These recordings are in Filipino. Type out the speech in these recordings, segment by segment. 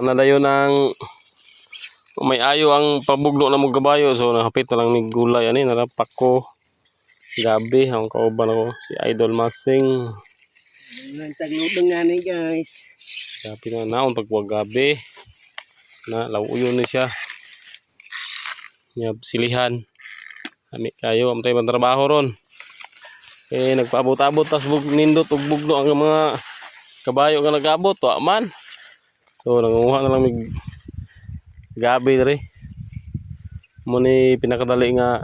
Manadayon ng may ayo ang pabugno na mong kabayo. So nakapit na lang ni gulay ani narapak ko. Gabi ang kauban ako si Idol Masing. Nagtagludong nga ni guys. Gabi na naon pagwag gabi. Na lawuyon ni siya. Nya silihan. Ami kayo amtay man trabaho ron. Nagpaabot-abot tas nindot ug bugno ang mga kabayo nga nagabot wa man. So nanguha na lang mig gabi diri. Mo ni pinakadali nga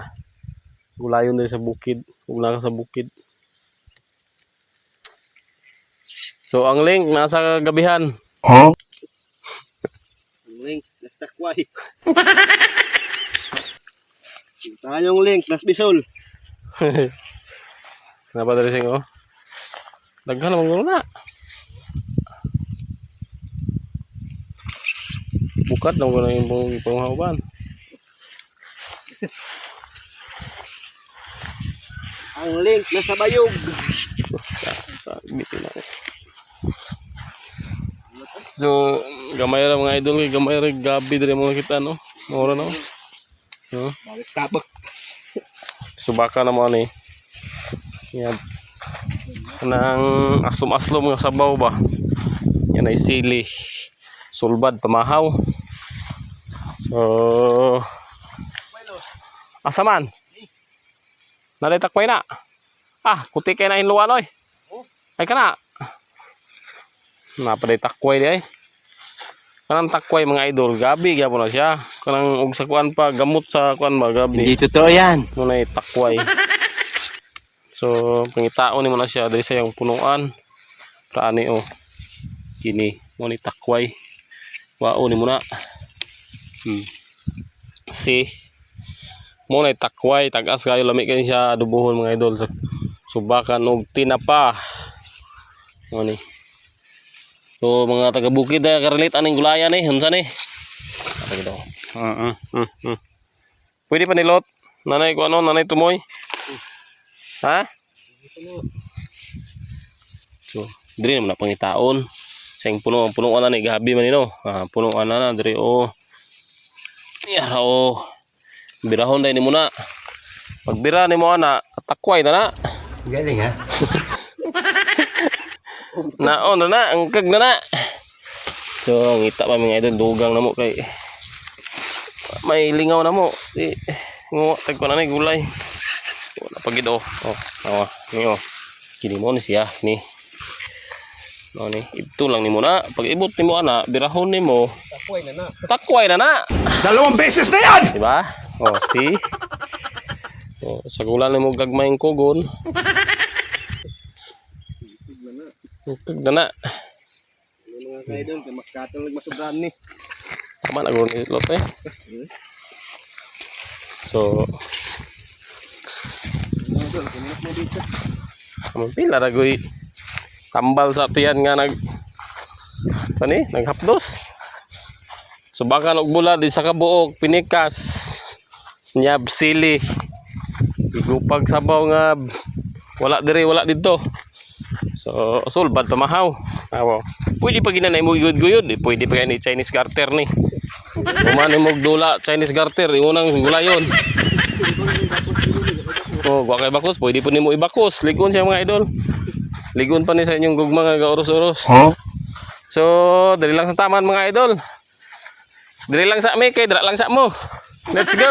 gulayon diri sa bukid, ug naka sa bukid. So ang link nasa gabihan. Ang link nasa takway. Tayong link nas bisol. Kenapa dari sing oh? Daghan naman na. Bukat naman ko na yung panghawaban. Ang link nasa bayog. So, gamay ra mga idol, gamay ra gabi diri mo kita no. Mura no. No. Balik tabak. Subaka na mo ni. Yan. Kanang aslom-aslom nga sabaw ba. Yan ay sili. Sulbad pamahaw. So asaman. Naday takway na. Kuti kay na inluan oy. Ay kana. Napaday takway di ay. Kanang takway mga idol, gabi gyapon na siya. Kanang og sa kuan pa gamot sa kuan ba gabi. Hindi totoo yan. Munay takway. So pangitaon ni mo na siya diri sa yang punuan. Praani oh. Kini mo ni takway. Wao ni mo na. Si mo na takway tagas kayo lami kay siya adubohon mga idol. Subakan og tinapa. Mo ni. So mga taga bukid na karelit aning gulayan ni, unsa ni? Ata daw. Pwede pa nilot. Nanay ko ano, nanay tumoy. Ha? So, diri naman na pangitaon. Sayang punuan na ni gabi man no. Punuan na diri o. Yara o. Birahon dai nimo na. Pagbira nimo ana, takway na na. Galing ha. Naon na ang kag na. So, ngita pa mga idol dugang na mo kay may lingaw na mo. Ngo tag ko na ni gulay. Wala pa gid oh. Ni oh. Kini mo ni siya ni. No ni, ito lang nimo na. Pag ibot nimo ana, birahon nimo. Takway na na. Takway na na. 2 beses na yan. Diba? Oh, see? Oh, sa gulan nimo gagmayng kugon. Tug na na. Mga kaidol, kay makatong nagmasubran ni. Tama na gud ni lot eh. So, pila ra goy tambal sa tiyan nga naghapdos. Subakan og bulad di sa kabuok pinikas. Nyab sili. Igupag sabaw nga wala diri wala dito. So sulbad pamahaw. Awo. Pwede pa ginanay mo guyod-guyod, pwede pa ni Chinese garter ni. Umani mo dula Chinese garter, unang gulayon. Oh, wa kay bakos, pwede po nimo ibakos. Ligon siya mga idol. Ligon pa ni sa inyong gugma nga gaoros-oros. Huh? So, dali lang sa taman mga idol. Dali lang sa mi kay dira lang sa mo. Let's go.